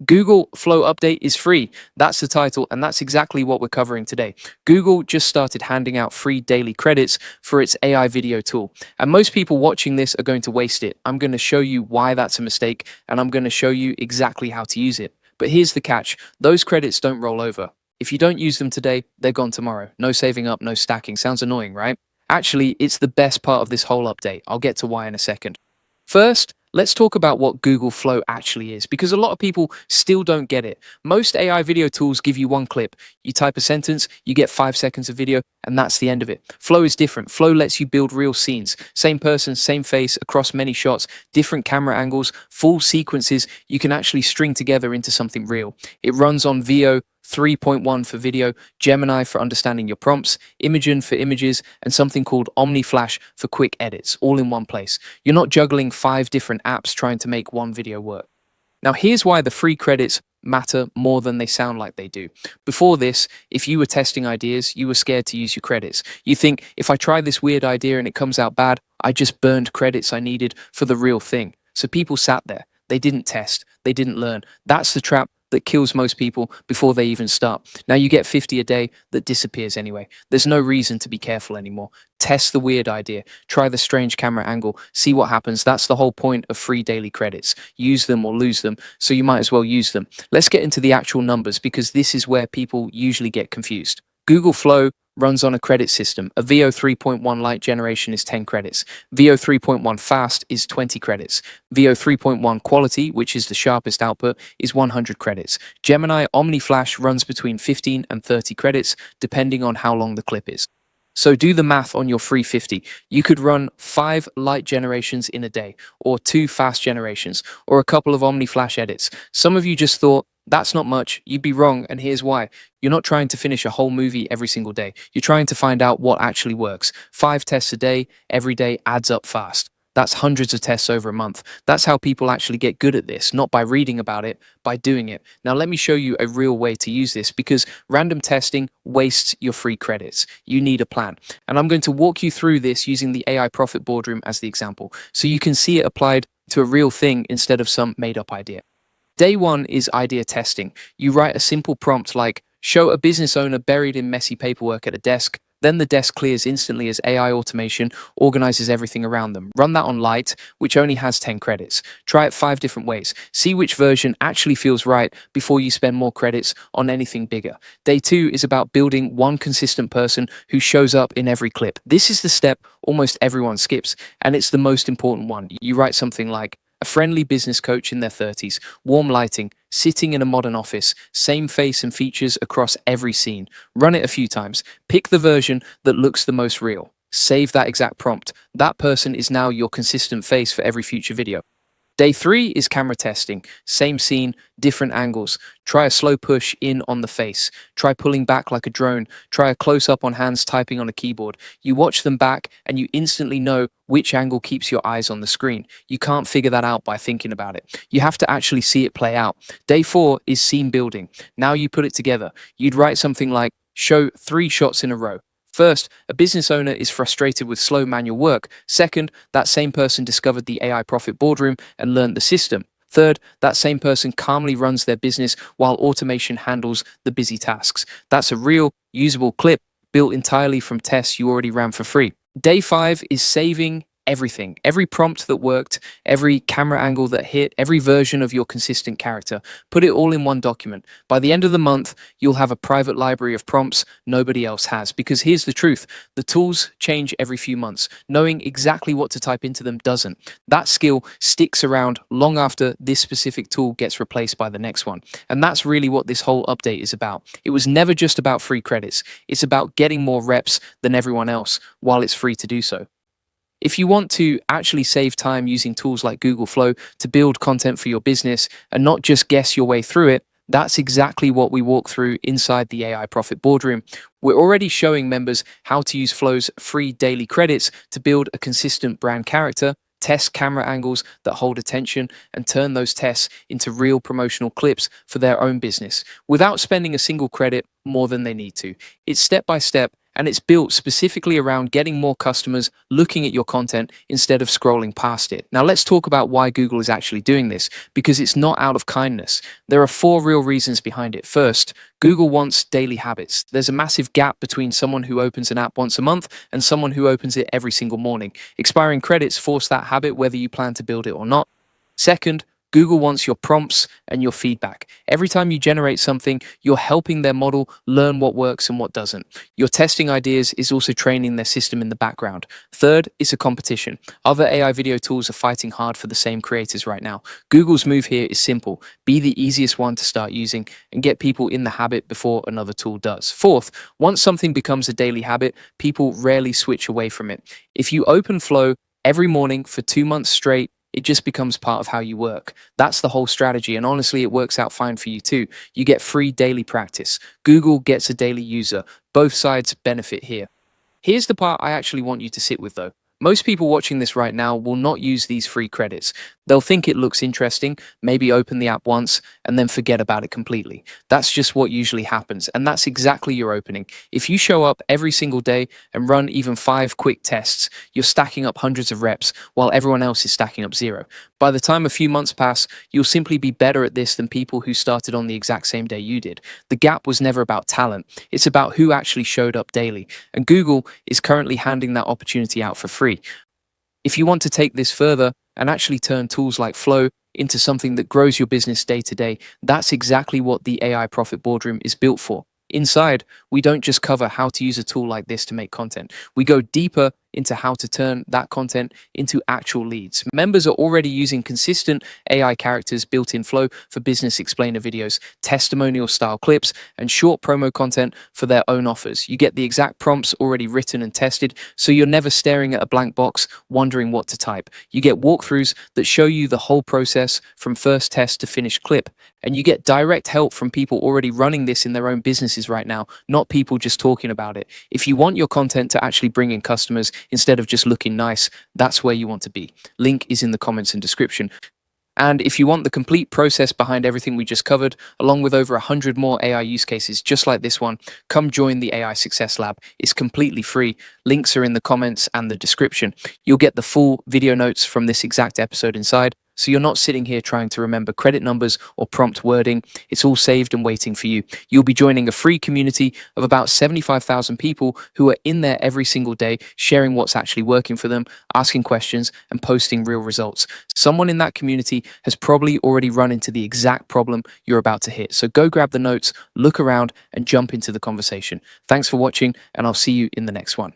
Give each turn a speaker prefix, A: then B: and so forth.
A: Google Flow Update is free. That's the title, and that's exactly what we're covering today. Google just started handing out free daily credits for its AI video tool, and most people watching this are going to waste it. I'm going to show you why that's a mistake, and I'm going to show you exactly how to use it. But here's the catch, those credits don't roll over. If you don't use them today, they're gone tomorrow. No saving up, no stacking. Sounds annoying, right? Actually, it's the best part of this whole update. I'll get to why in a second. First, let's talk about what Google Flow actually is, because a lot of people still don't get it. Most AI video tools give you one clip. You type a sentence, you get 5 seconds of video, and that's the end of it. Flow is different. Flow lets you build real scenes. Same person, same face, across many shots, different camera angles, full sequences you can actually string together into something real. It runs on VO 3.1 for video, Gemini for understanding your prompts, Imagen for images, and something called OmniFlash for quick edits, all in one place. You're not juggling 5 different apps trying to make one video work. Now, here's why the free credits matter more than they sound like they do. Before this, if you were testing ideas, you were scared to use your credits. You think, if I try this weird idea and it comes out bad, I just burned credits I needed for the real thing. So people sat there. They didn't test. They didn't learn. That's the trap that kills most people before they even start. Now you get 50 a day that disappears anyway. There's no reason to be careful anymore. Test the weird idea. Try the strange camera angle. See what happens. That's the whole point of free daily credits. Use them or lose them, so you might as well use them. Let's get into the actual numbers, because this is where people usually get confused. Google Flow runs on a credit system. A VO 3.1 Lite generation is 10 credits. VO 3.1 Fast is 20 credits. VO 3.1 Quality, which is the sharpest output, is 100 credits. Gemini OmniFlash runs between 15 and 30 credits, depending on how long the clip is. So do the math on your free 50. You could run 5 light generations in a day, or 2 fast generations, or a couple of OmniFlash edits. Some of you just thought, that's not much. You'd be wrong, and here's why. You're not trying to finish a whole movie every single day. You're trying to find out what actually works. 5 tests a day, every day adds up fast. That's hundreds of tests over a month. That's how people actually get good at this, not by reading about it, by doing it. Now let me show you a real way to use this, because random testing wastes your free credits. You need a plan. And I'm going to walk you through this using the AI Profit Boardroom as the example, so you can see it applied to a real thing instead of some made-up idea. Day 1 is idea testing. You write a simple prompt like, show a business owner buried in messy paperwork at a desk. Then the desk clears instantly as AI automation organizes everything around them. Run that on Lite, which only has 10 credits. Try it 5 different ways. See which version actually feels right before you spend more credits on anything bigger. Day 2 is about building one consistent person who shows up in every clip. This is the step almost everyone skips, and it's the most important one. You write something like, a friendly business coach in their 30s, warm lighting, sitting in a modern office, same face and features across every scene. Run it a few times. Pick the version that looks the most real. Save that exact prompt. That person is now your consistent face for every future video. Day 3 is camera testing. Same scene, different angles. Try a slow push in on the face. Try pulling back like a drone. Try a close-up on hands typing on a keyboard. You watch them back and you instantly know which angle keeps your eyes on the screen. You can't figure that out by thinking about it. You have to actually see it play out. Day 4 is scene building. Now you put it together. You'd write something like, show 3 shots in a row. First, a business owner is frustrated with slow manual work. Second, that same person discovered the AI Profit Boardroom and learned the system. Third, that same person calmly runs their business while automation handles the busy tasks. That's a real, usable clip built entirely from tests you already ran for free. Day 5 is saving everything. Every prompt that worked, every camera angle that hit, every version of your consistent character. Put it all in one document. By the end of the month, you'll have a private library of prompts nobody else has. Because here's the truth, the tools change every few months. Knowing exactly what to type into them doesn't. That skill sticks around long after this specific tool gets replaced by the next one. And that's really what this whole update is about. It was never just about free credits. It's about getting more reps than everyone else while it's free to do so. If you want to actually save time using tools like Google Flow to build content for your business and not just guess your way through it, that's exactly what we walk through inside the AI Profit Boardroom. We're already showing members how to use Flow's free daily credits to build a consistent brand character, test camera angles that hold attention, and turn those tests into real promotional clips for their own business without spending a single credit more than they need to. It's step by step, and it's built specifically around getting more customers looking at your content instead of scrolling past it. Now, let's talk about why Google is actually doing this, because it's not out of kindness. There are four real reasons behind it. First, Google wants daily habits. There's a massive gap between someone who opens an app once a month and someone who opens it every single morning. Expiring credits force that habit whether you plan to build it or not. Second, Google wants your prompts and your feedback. Every time you generate something, you're helping their model learn what works and what doesn't. Your testing ideas is also training their system in the background. Third, it's a competition. Other AI video tools are fighting hard for the same creators right now. Google's move here is simple: be the easiest one to start using and get people in the habit before another tool does. Fourth, once something becomes a daily habit, people rarely switch away from it. If you open Flow every morning for 2 months straight, it just becomes part of how you work. That's the whole strategy, and honestly, it works out fine for you too. You get free daily practice. Google gets a daily user. Both sides benefit here. Here's the part I actually want you to sit with though. Most people watching this right now will not use these free credits. They'll think it looks interesting, maybe open the app once, and then forget about it completely. That's just what usually happens, and that's exactly your opening. If you show up every single day and run even 5 quick tests, you're stacking up hundreds of reps while everyone else is stacking up zero. By the time a few months pass, you'll simply be better at this than people who started on the exact same day you did. The gap was never about talent, it's about who actually showed up daily, and Google is currently handing that opportunity out for free. If you want to take this further and actually turn tools like Flow into something that grows your business day to day, that's exactly what the AI Profit Boardroom is built for. Inside, we don't just cover how to use a tool like this to make content. We go deeper into how to turn that content into actual leads. Members are already using consistent AI characters built in Flow for business explainer videos, testimonial style clips, and short promo content for their own offers. You get the exact prompts already written and tested, so you're never staring at a blank box wondering what to type. You get walkthroughs that show you the whole process from first test to finished clip. And you get direct help from people already running this in their own businesses right now, not people just talking about it. If you want your content to actually bring in customers instead of just looking nice, that's where you want to be. Link is in the comments and description. And if you want the complete process behind everything we just covered, along with over 100 more AI use cases just like this one, come join the AI Success Lab. It's completely free. Links are in the comments and the description. You'll get the full video notes from this exact episode inside, so you're not sitting here trying to remember credit numbers or prompt wording. It's all saved and waiting for you. You'll be joining a free community of about 75,000 people who are in there every single day, sharing what's actually working for them, asking questions, and posting real results. Someone in that community has probably already run into the exact problem you're about to hit. So go grab the notes, look around, and jump into the conversation. Thanks for watching, and I'll see you in the next one.